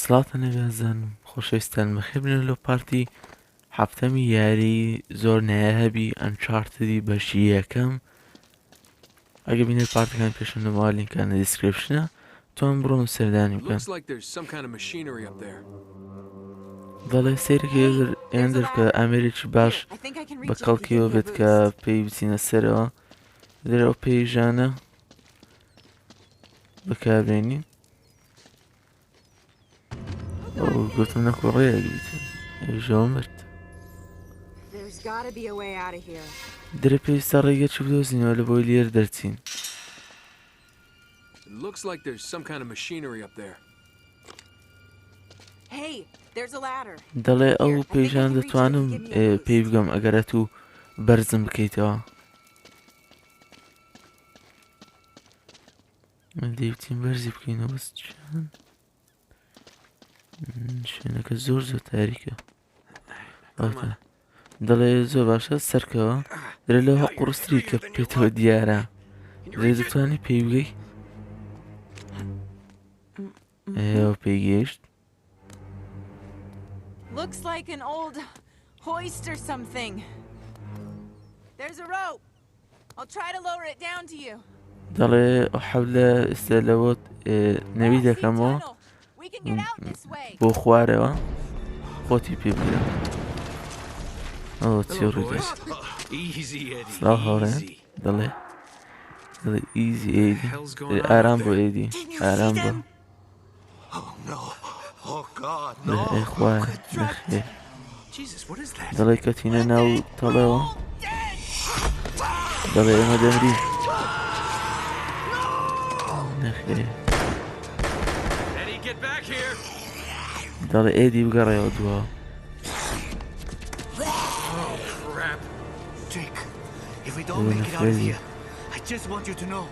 سڵاتە نەبێزانم خۆشەویستان بەخێر بنێن لەو پارتی هەفتەمی یاری زۆر نایابی ئەنچارتدی بەشی یەکەم. ئەگە بینێت پارتەکان پێشەندەمەوە لینکان لە دیسکریپشنە توان بڕۆن سەردانی بکەن. دەڵێ سێرێکی ئێندر کە ئامێریکی باش بە کەڵکیەوە بێت کە پێی بچینە سەرەوە لێرەوە پێی ژانە بەکاربێنین. گوتم نەکۆڕەیە بیتن ژەوە مرد. درە پێویستە ڕێگەکی بدۆزینەوە لە بۆی لێر دەرچین. دەڵێ ئەو پێیژان دەتوانم پێی بگەم ئەگەرەت و بەرزم بکەیتەوە. دەیوتین بەرزی بکەینەوە بەستیان شوێنەکە زۆر تاریکە. دەڵێ زۆر باشە سەرکەوە درە لەوە قوڕستری کە پێێتەوە دیارە لێ دەتوانی پێی بگەی ئێوە پێی گەیشت. Looks like an old hoist or something. There's a rope. I'll try to lower it down to you. دەڵێ حەولە ئێستا لەوە نەوی دەکەمەوە بۆ خوارەوە خۆتی پێ بگرە. ئەوە چی ڕوودا سڵاو هاوڕێن. دەڵێ ئیزی ئێدی ئارام بۆ ئێدی ئارام بۆ خوای نەخێر. دەڵێ کەتینە ناو تەڵەوە دەڵێ ئێمە دەمرین نەخێر. دەڵێ ئێدی بگەڕێەوە دووە. I just want you to know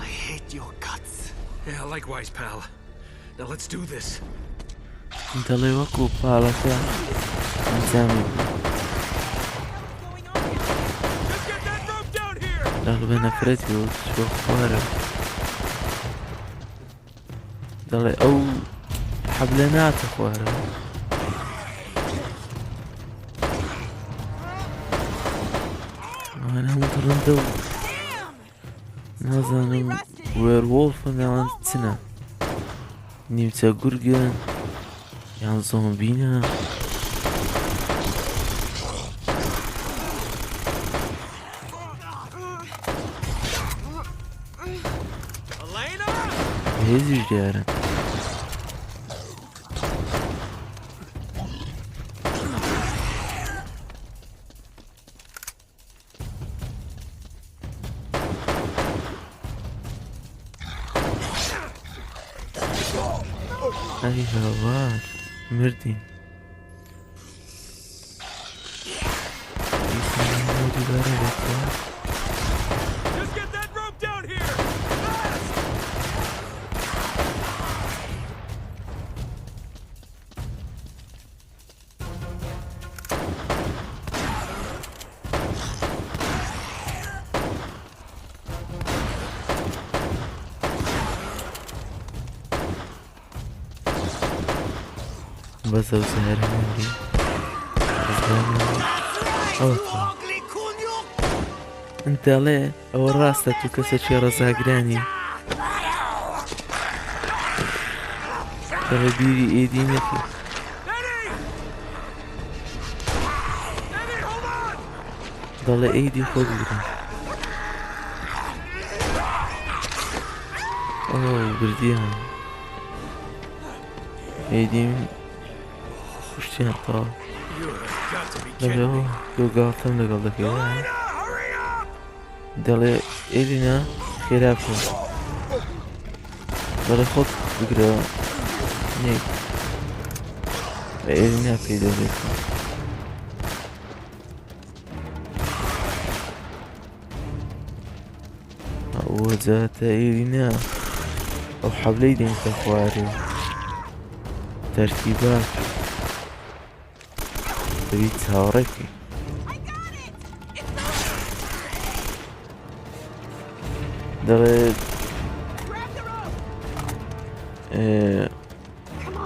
I hate your guts. Yeah, likewise, pal. Now let's do this. دەڵێ وەکو پاڵەکە ئەنجامی دەڵ بە نەفرەتی و چۆ خوارە. دەڵێ ئەو حەبلە ناتە خوارە. ئەوان هەموو ڕەندە و نازانم وێروۆڵفە ناوان چنە نیمچە گورگن یان زۆمبینە. هێزیش دیارن. ئەی هاوار مردین. بەزە و زەهرە نەمری دەڵێ ئەوە ڕاستە تو کەسێکی ڕزاگرانی. دەڵێ بیری ئێدی نەکرد. دەڵێ ئێدی خۆ بگرن. بردیان ئێدیم خوشتیان تەواو. دەڵێەوە گەڵتەم لەگەڵ دەکەی. دەڵێ ئێلینا خێرا بکە. دەڵێ خۆت بگرەوە نێک بە ئێلینا پێی دەبێت. ئەوە جاتە ئێلینا ئەو حەبلەی دێنکە خوارێ تەرتیبات دەبیت چاوەڕێکی. دەڵێت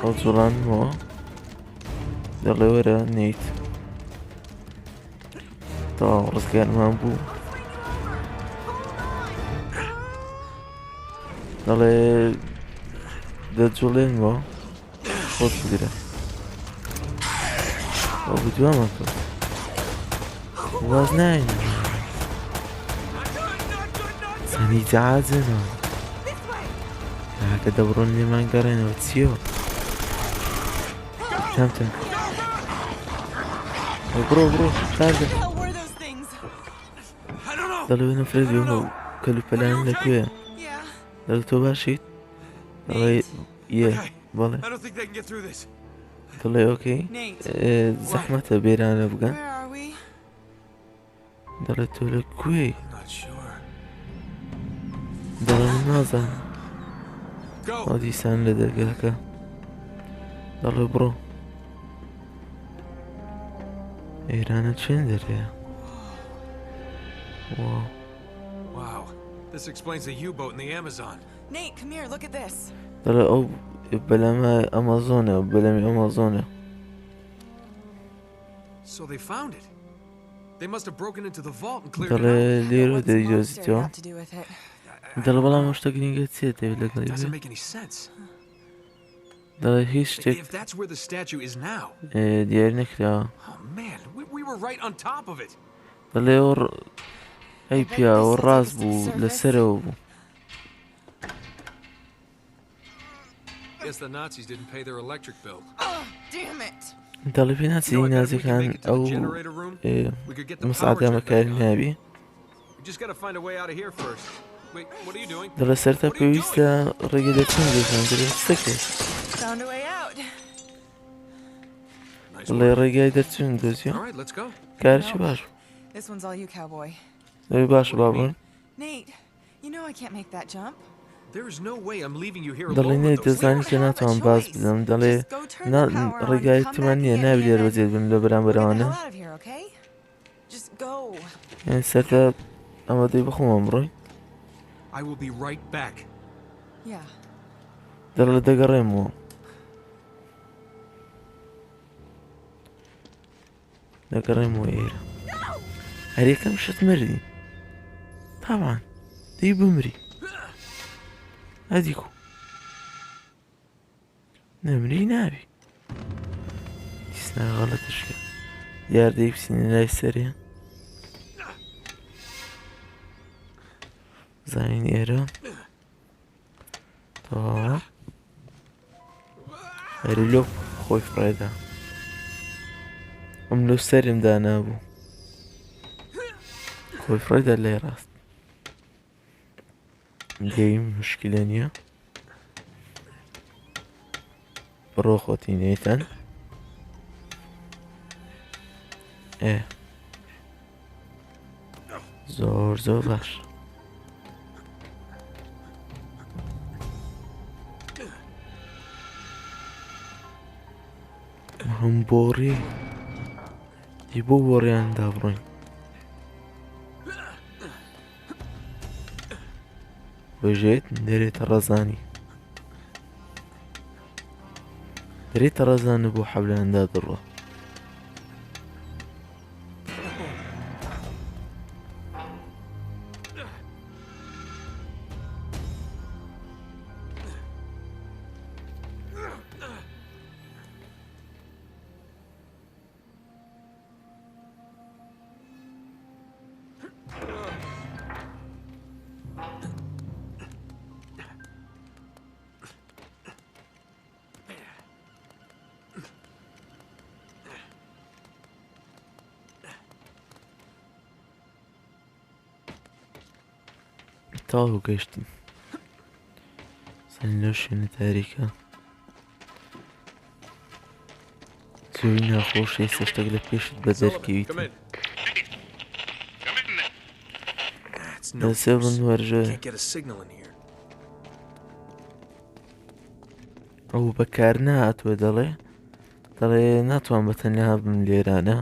ئەو جوڵانمەوە دەڵێ وەرە نیت تەواو ڕزگارمان بوو دەڵێ دەجوڵێنەوە خۆت بگرە ئەو بدوامە کە واز ناین سەنی جەعاجەنەوە کە دەبڕۆن لێمان گەڕێنەوە چییەوە کامتە بڕۆ کاردە دەڵێ نەفرەت و کەلوپەلان لەکوێیە دەڵێ تۆ باشیت دەڵێ یە بەڵێ دەڵێ ئۆکەی زەحمەتە بێرانە بگەن دەڵێ تۆ لەکوێی دەڵێ من نازانم ئەو دیسان لە دەرگاکە دەڵێ بڕۆ ئێرانە چێن دەرەیە واو Wow, this explains the U-boat in the Amazon. Nate, come here, look at this. دەڵێ ئەو بەلەمە ئەمازۆنە بەلەمی ئەمازۆنە So they found it. They must have broken into the vault and cleared it دەڵێ out. لێرە What's the monastery دەیدۆزیتەوە got to do with it? دەڵێ بەڵام ئەو شتە گرنگە چیە دەوێت It لەگەڵی doesn't بێ make any sense. دەڵێ هیچ شتێک If that's where the statue is now, دیاری نەکراوە oh man, we were right on top of it. دەڵێ ئەی پیاوە ڕاست بوو لەسەرەوە بوو Guess the Nazis didn't pay their electric bill. Oh, damn it. دەڵێ پێ ناچی نازەکان ئەو مسعادەمەکاری نابی We just gotta find a way out of here first. Wait, what are you doing? دەڵێ سەرتا پێویستە ڕێگە دەچین دەکەن دەڵێ سەکێ Found a way out. Nice دەڵێ work. ڕێگای دەچین دۆزیۆ All right, let's go. کارشی باش This one's all you, cowboy. دەوێ باش بابڕۆین Nate, you know I can't make that jump. There is no way I'm leaving you here دەڵێ alone نێ with those. دەزانی کە ناتوان باز بدەم دەڵێ ڕێگای تمان نییە نابێت دەربەجێت بن لە We're gonna بەرامبەرەوانە hell out of here, okay? Just go. یعنی سەرتا ئەمەدەی بخۆمە بڕۆی I will be right back. Yeah. دەڵێ دەگەڕێمەوە دەگەڕێمەوە ئێرە هەریەکەم شت مردی تاوان دەی بمری ئەدیکو نەمری نابی دیسنا غەڵەتش کرد دیار دەی بچینە لای سەریە زانین ئێرە تەواوە هەری لۆ خۆی فڕێدا ئەم لۆ سەرمدا نابوو خۆی فڕێدا لای ڕاست گەیم مشکلە نییە بڕۆ خۆتی نێتەن زۆر باش هەم بۆڕی دی بۆ بۆڕیاندا بڕۆین بەژێت دەرێتە ڕەزانی دەرێتە ڕەزانە بۆ حەبلاندا دڕوە تاو گەشتین سەنی لەو شوێنە تاریکە زۆری ناخۆشی سەشتێک لە پێشت بە دەرکەویت دەسێ بن وەرژێ Can't get a signal in here. ئەو بەکار نهاتوە دەڵێ ناتوان بەتەنیا بم لێرانە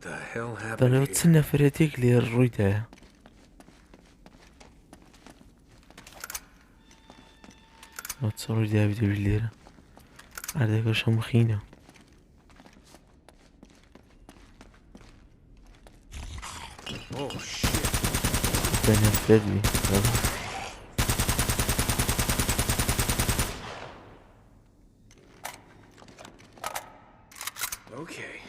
the hell happened دەڵێ چ here? نەفرەتێک لێ ڕوویدایە چ ڕوویداوی دەبی لێرە ئاردەکەش هەموو خینە Oh shit. بە نەفرەت بی Okay.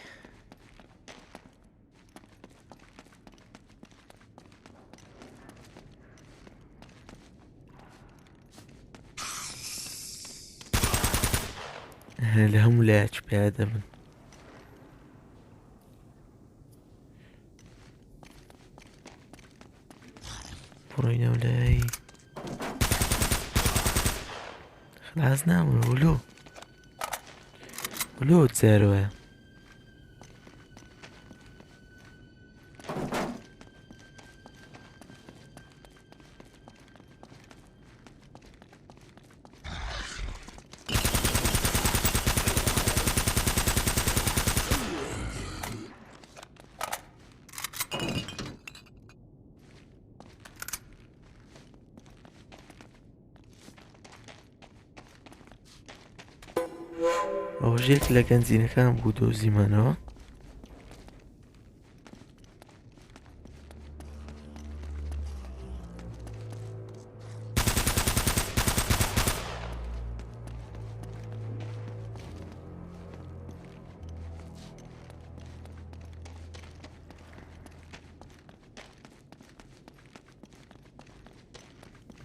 لە هەموو لایەک پیادە بن بڕۆینە و لای خلاص نامون ولۆ جارۆیە ڕۆژێک لە گەنجینەکان بوو دۆزیمانەوە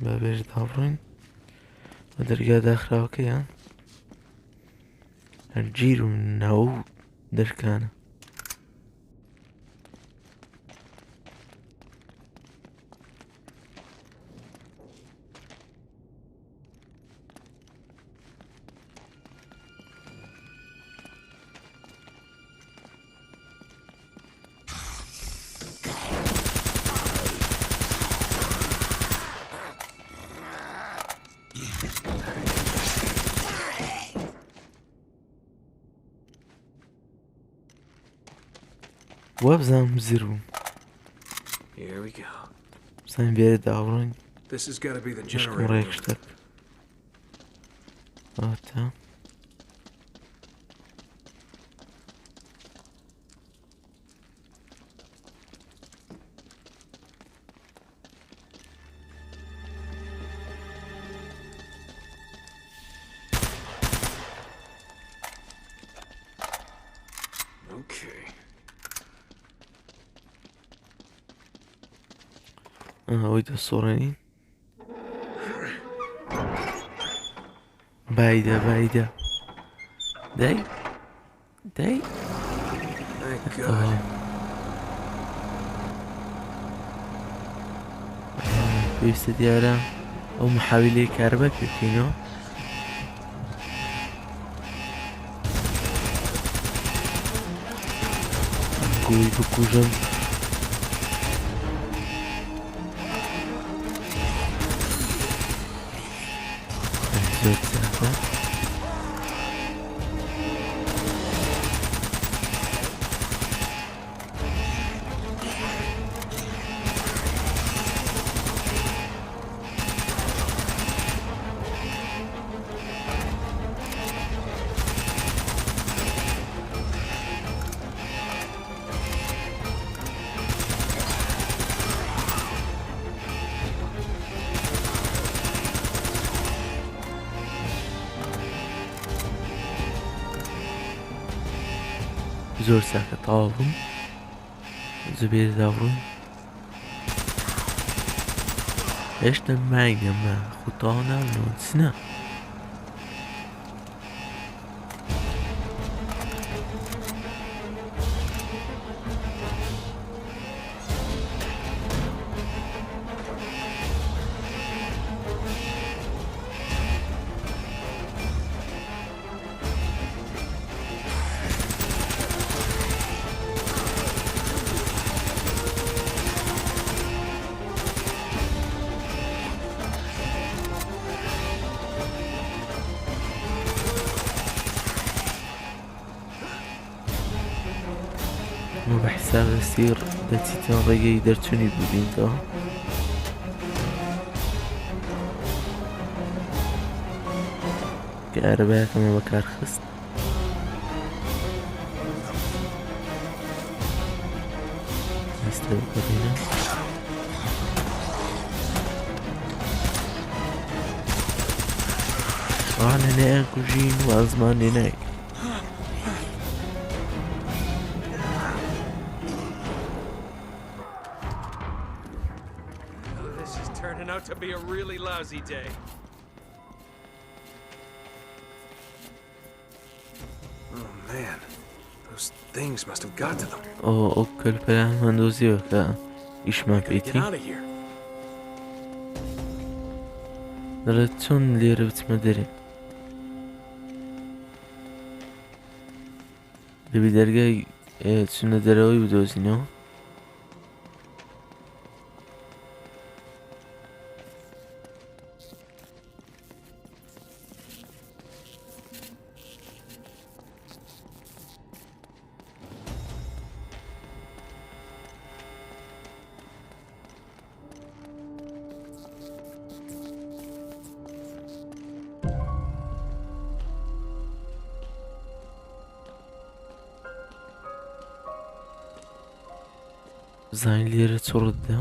بە بێژ داڕۆین بە دەرگا داخراوەکەیان هەرگیر و ناو دەرکانە وابزانم زیر بووم Here we go. بزانین بێرە داڕۆین This has got to be the گشتم generator. ڕێک room. شتێک ئەوەتە Okay. ئەوەی دەسۆڕێنین بایدە دای Thank God. پێویستە دیارە ئەو محاویلەی کاربەت بکەینەوە گوڵی بکوژم زۆر زیاتر زۆر ساکە تەواو بووم زبێر داڕوون هێشتا ماینەمە خوتاوە ناونەوە چنە ئەمە بە حیسابە سیر دەچیتەوە ڕێگەی دەرچوونی ببینیتەوە. کە ئارەبایەکەمە بەکار خست. هەستە بکەڕینە. نێنەیان کوژین وازمان نێنای. This is turning out to be a really lousy day. Oh man, those things must have got to them. ئەو کەلپەیان مەندۆزیەوە کە ئیشمان Get پێیتی. out of here. دەڵێت چۆن لێرە بچمە دەرێ. دەبی دەرگای چونە دەرەوەی بدۆزینەوە. زین لێرە چڕددا.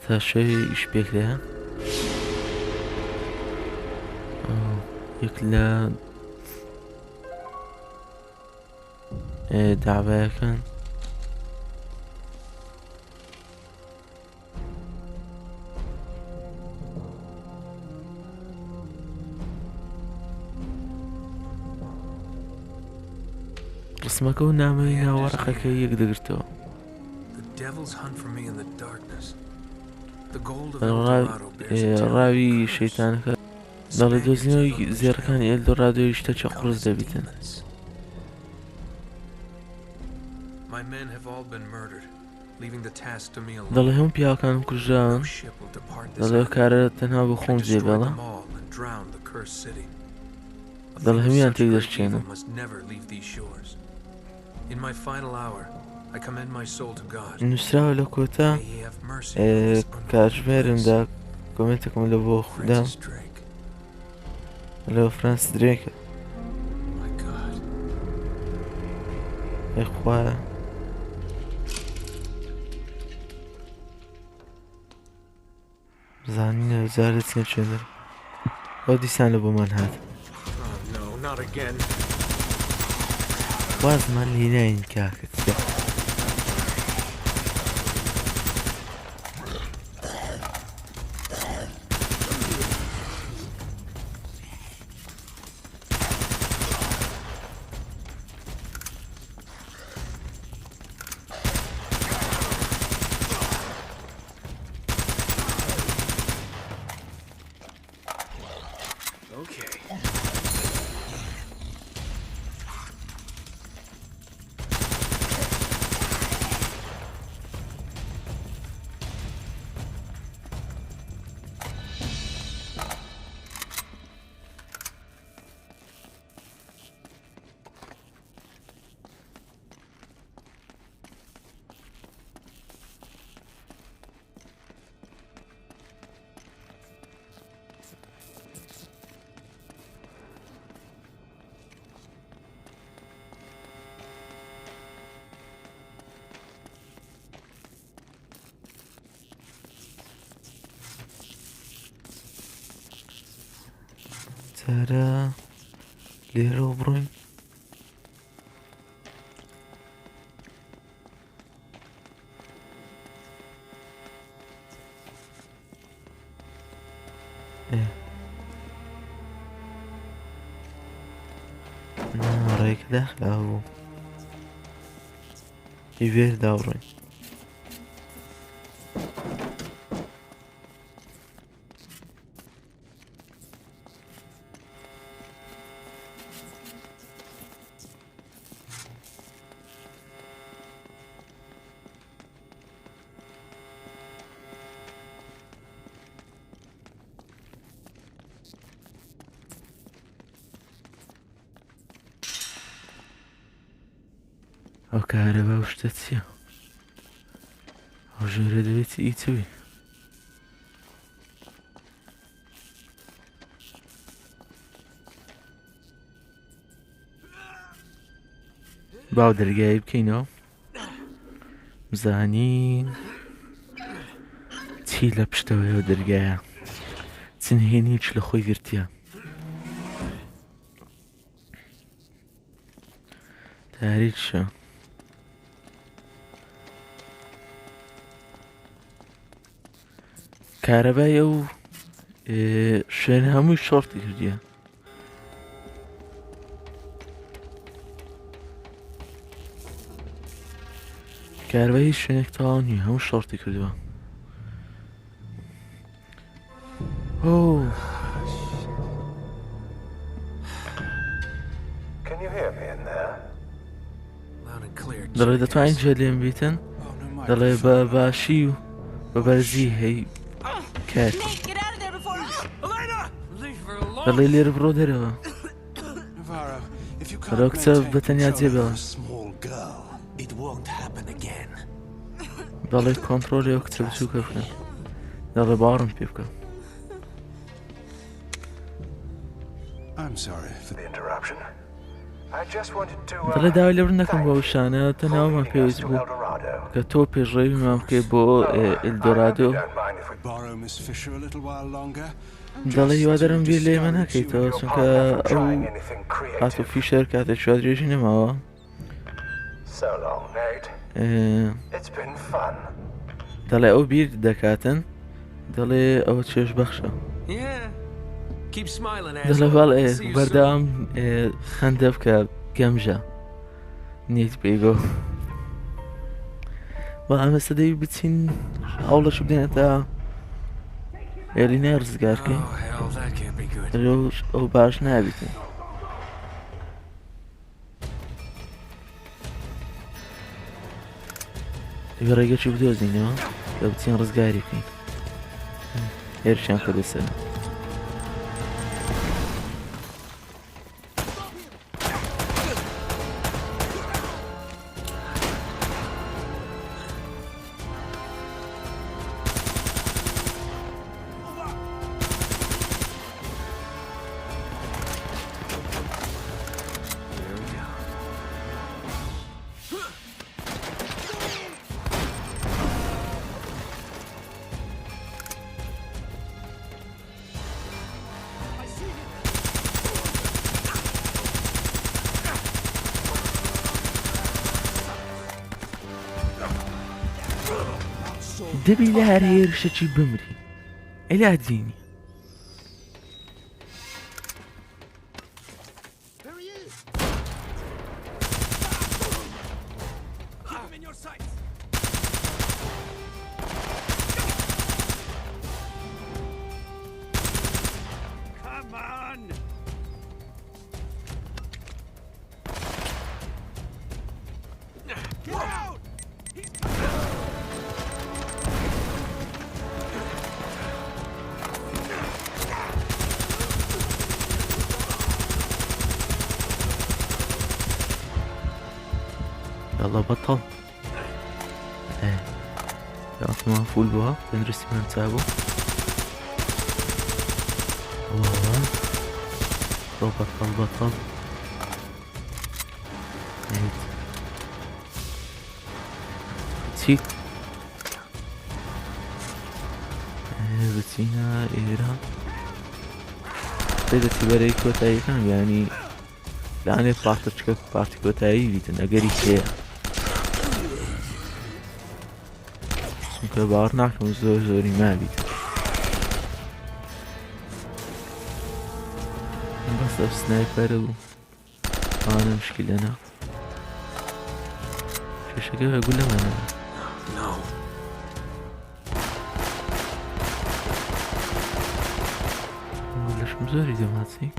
تا شەوی ئیش پێک لێە. یەک لە داوایەکان ڕسمەکە و نامەی ناوەڕقەکە یەک دەگرتەوە. ڕاوی شەیتانەکە دەڵێ دۆزینەوەی زێڕەکانی ئێلدۆڕادۆی شتە چە قورس دەبیتن. دەڵێ هەموو پیاوەکانم کوژراون. دەڵێ کارە تەنها بۆ خۆم جێبێڵە. دەڵێ هەمویان تێک دەشتێنم. نووسراوە لە کۆتا کاتژمێرمدا کۆمنتێکم لە بۆ خوددام لە فرانس درێکە. خوایە زانینە جارە چێن چێنەر ئەو دیسان لە بۆمان هات. وازمان لێ ناین کاکت. جارە لێرەوە بڕۆین. ڕێک داخلا بوو هیڤێر داوڕۆین. ئەو کارەبا و شتە چییە؟ ئەو ژێرە دەبێتی ئیتوی باو دەرگایی بکەینەوە بزانین چی لە پشتەوەیەوە دەرگایە چنهێنی هیچ لە خۆی گرتیە تاریچە کارەبای ئەو شوێن هەمووی شۆڕتی کردیە کارەبای هیچ شوێنێک تەواو نییە هەموو شۆڕتی کردووە دەڵێ دەتوانین جێ لێم بیتن دەڵێ بە باشی و بە بەرزی هەی کات دەڵێ لێرە بڕۆ دەرەوە بەرەو کچە بەتەنیا جێبەوە دەڵێ کۆنتڕۆلی ئەو کچە بچووکە بکەن دەڵێ باوەڕم پێ بکە دەڵێ داوای لێبڕ نەکەم بۆ شانە تەناومان پێویست بوو کە تۆ پێشڕەویمان بکەی بۆ ئێلدۆرادۆ دەڵێ هیوادارم بیر لێ ئێمە ناکەیتەوە چونکە ئەو هاتو فیشەر کاتێک شوا درێژی نەماوە دەڵێ ئەو بیر دەکاتن دەڵێ ئەوە چێژ بەخشە دەڵێ باڵێ بەردەوام خەندە بکە گەمژە نیت پێیگۆ بەڵام ئێستا دەوی بچین هەوڵەش بدەینێتە ئێڵینای ڕزگارکەین ئەو باش نابیتن ئێوە ڕێگەکی بدۆزینەوە کە بچین ڕزگاری بکەین هێرشیان کردە سەر دەبی لە هەر هێرشەکی بمری ئەلا دینی يلا بطل ايه يعطونا فول بها بندرسي ما نتابو بطل ايه تيك ايه بتينا ايران تيدا تباري كوتاي كان يعني لاني بارتي كوتاي بيتن اگری که که باور نکن زوری ما بید بس اف سنايبر و انا مشكلة انا شو شكله اقول له انا ولا شو مزوري دماتي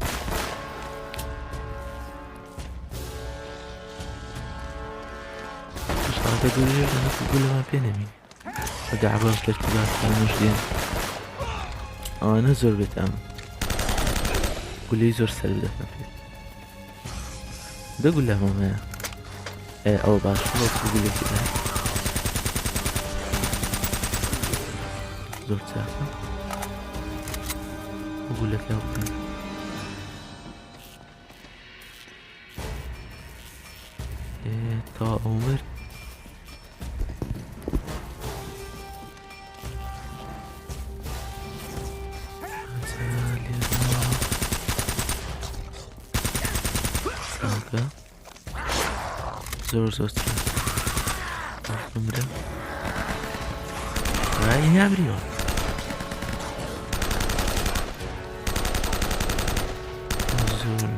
مش هذا اقول له انا اقول له ما بينامي دعوة كتبات مجدين أنا زور بتأمن قولي زور سلبي دفن فيه ده قول له ماما ئەو باش گولێکی زۆر چاکە گولەکە بکەن تا ئەومر زۆر زۆر بمرە نابریەوە زۆر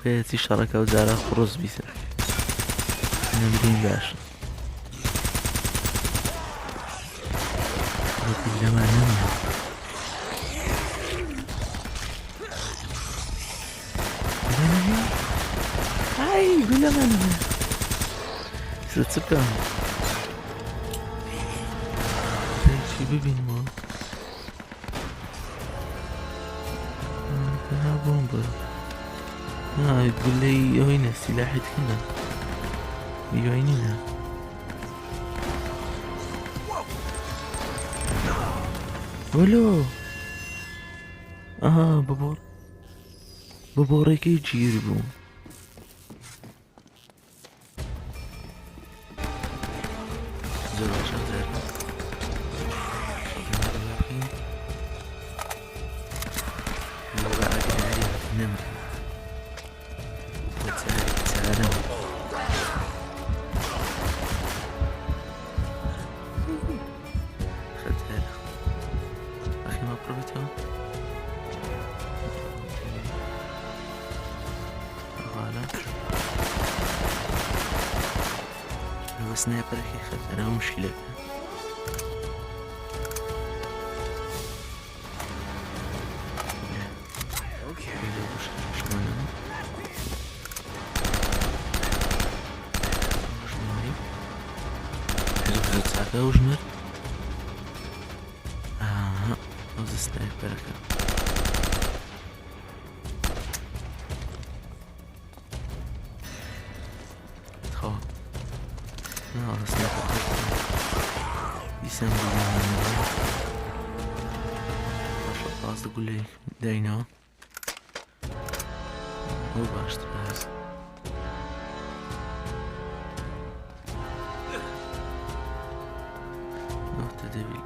پێتی شەڕەکە و جارە قڕۆز بیسە نەبرین باشە لەمان نەمە ئای گولەمان نەمە چ بکەم چی ببینمەوە بۆم بە بلەی ئەوەی نە سیلاحیت کنە میوانینە وەلۆ ئەها بەبۆڕێکەی گیر بوو زۆر باشە نەمە سنايبركي خطرة مشكلة وجمر هذا سنايبركي يسمى باش تقول لي داينا هو باش تباز نقطة دبي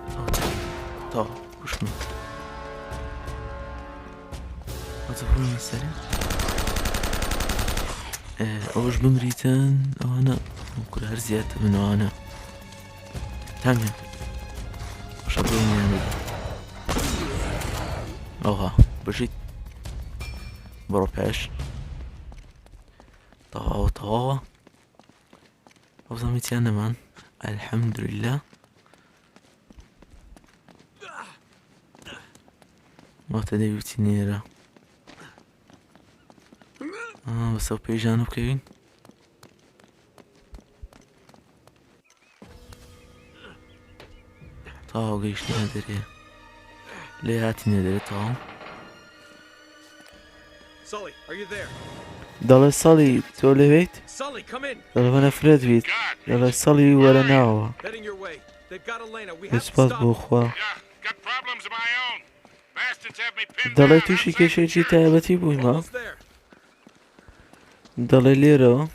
طا وش من أتفهم السريع أوش بمريتان أنا ممكن هرزيات من أنا تمام شابوني يعني أوها بجيت بروباش طاوة أوزميتي أنا مان الحمد لله ما تديوتي نيرا بس أو بيجانو بكين تاو قيشني هدري ليه هاتي ندري تاو دالي سالي تولي بيت دالي فريد بيت دالي سالي ولا ناوا اسباس بوخوا دالي توشي كيشي جي تابتي بوي ما دالي ليرو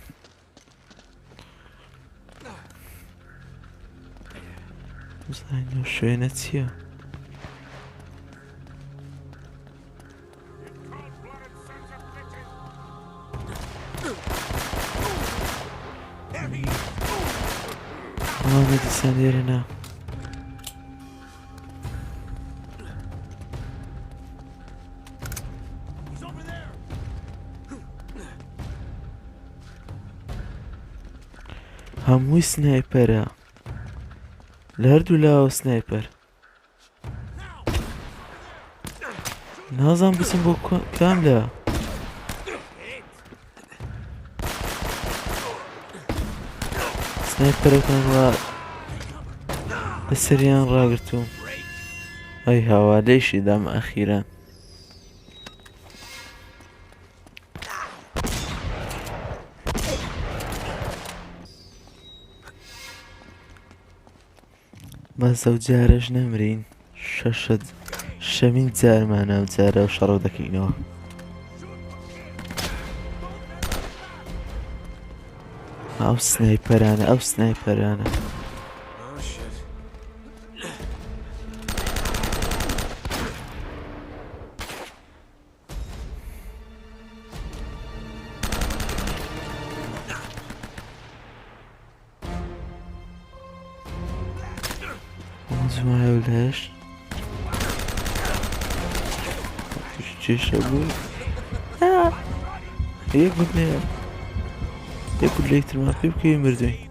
زين شوينة سيا ما بدي سنديرنا هموي سنايبرا لهردو لاو سنايبر نازم بچم بۆ کام لە سنایپەرەکان وا بەسەریان ڕاگرتووم ئەی هاوالەیشی دام ئەخیران بەزە و جارەش نەمرین شەمین جارمانە و جارە و شەڕە دەکەینەوە ئەو سنایپەرانە ئەو سنایپەرانە زمایە و لەش چێشە بوو یەک گوت لێە یەک گوت لێکترمان پێ بکەی مردوین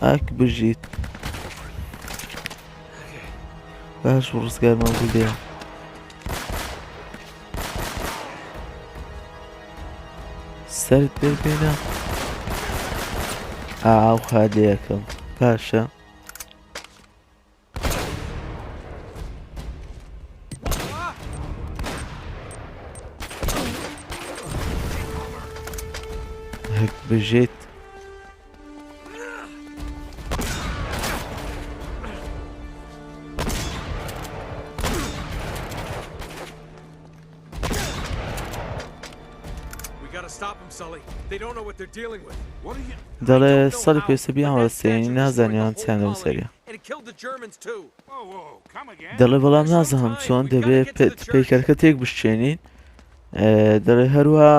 ئاک بژیت باش ڕزگارمان بوو لێە سەرت پێ پێنا ئاو خادەیەکەم پاشە هەک بژێت دەڵێ سەڵی پێویستە بیان وەستێنی نازانیان چیان لەم سەریە دەڵێ بەڵام نازانم چۆن دەبێت پەیکەرەکە تێک بشکێنین دەڵێ هەروە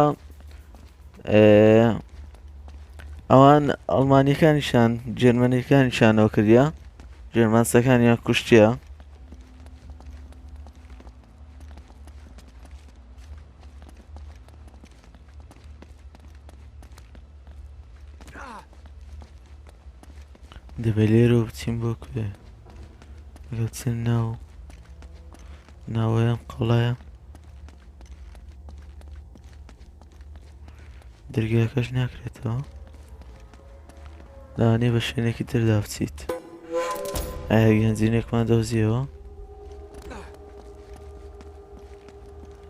ئەوان ئەڵمانیەکانیشان جێرمەنیەکانیشانەوە کردیە جێرمانسەکانیان کوشتیە دەبێت لێرە بچین بۆ کوێ بچین ناوەیەم قەڵایە دەرگاکەش ناکرێتەوە لەوانەیە بە شوێنێکی تردا بچیت ئایا گەنجینێکمان دۆزیەوە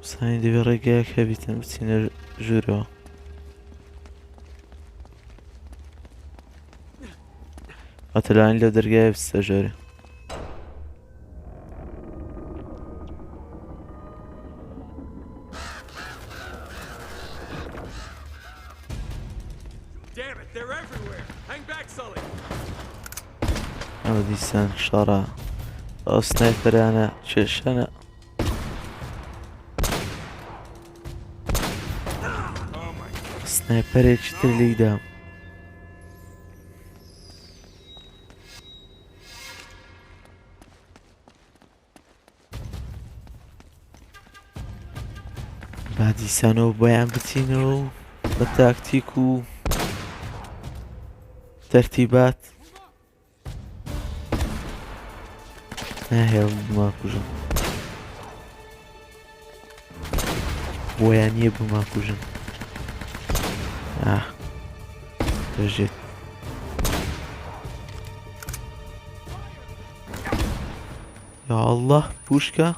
سانی دەبێت ڕێگایەک هەبیتن بچینە ژوورەوە ئەتەلانی لەو دەرگایە بچتە ژۆرە ئەوە دیسان شەڕە ئەو سنایپەرانە کێشانە سنایپەرێکی تر لیدام با دیسانەوە بۆیان بچینەوە و بە تاکتیک و تەرتیبات ناهێڵم بماکوژم بۆیان نییە بماکوژم دەژێت یا ئەڵڵا پوشکە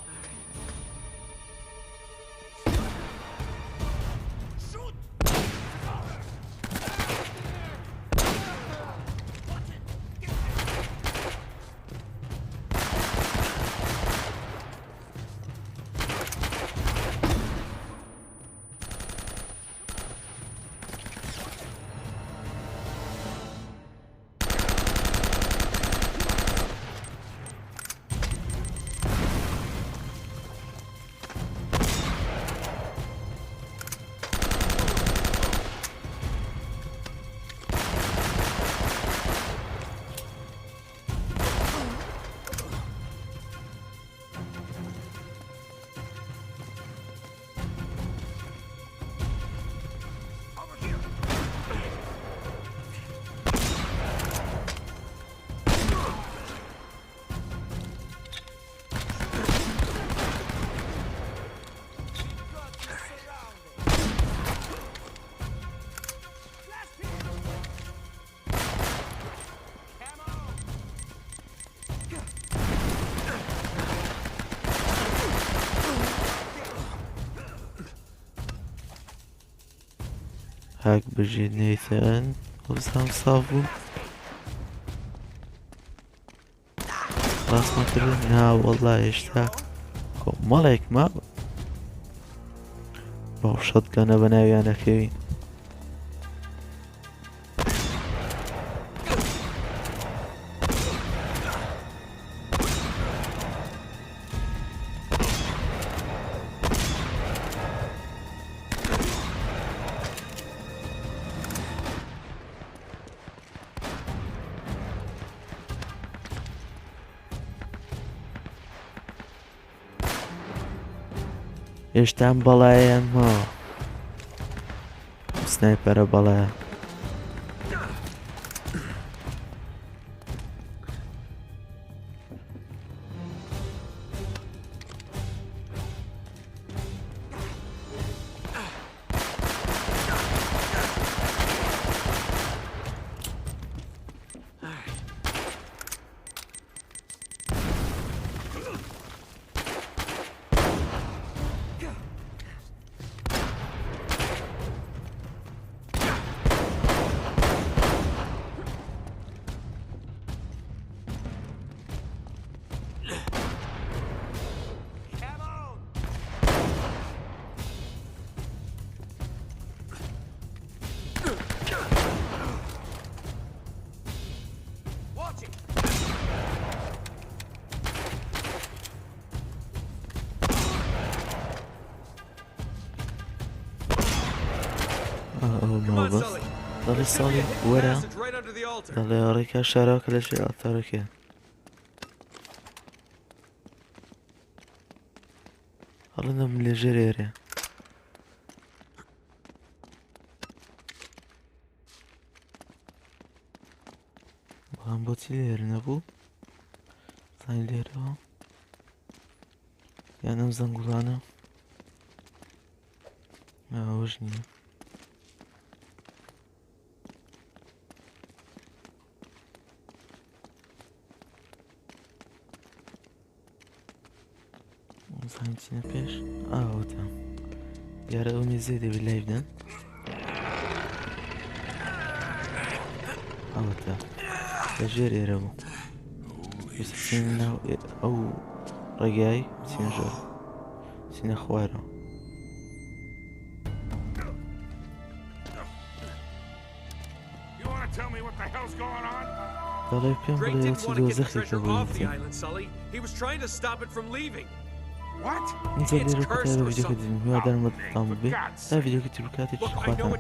کاک بژێت نەیتەن خۆزام ساڵ بوون ڕاستمەکردن ناوەڵا هێشتا کۆمەڵێک ماوە باو شەتگەنە بە ناویانەکەوین هێشتان بەڵایەن ماوە سنایپەرە بەڵایە دەڵێ ساڵی وەرە دەڵێ ڕێکا شاراوکە لە ژێر ئاتارەکە هەڵەندەم لێ ژێر ئێرە بەڵام بۆچی لێرە نەبوو زانی لێرەوە یان ئەم زەنگوڵانە ئەوەش نییە زانچینە پێش ئاوەتە دیارە ئەو نێزێ دەبێت لای بدەن ئاوەتە لەژێر ئێرە بوو چینە ناو ئەو ڕێگای چینە ژۆر چینە خوارەوە دەڵێ پێم بڵێ چ دۆزەخێکە بۆ اینجا لێرە کۆتایی بە ڤیدیۆکە دیدن هیوادارم بەدڵتان ببێت تا ڤیدیۆکە تر و کاتێکی خواتان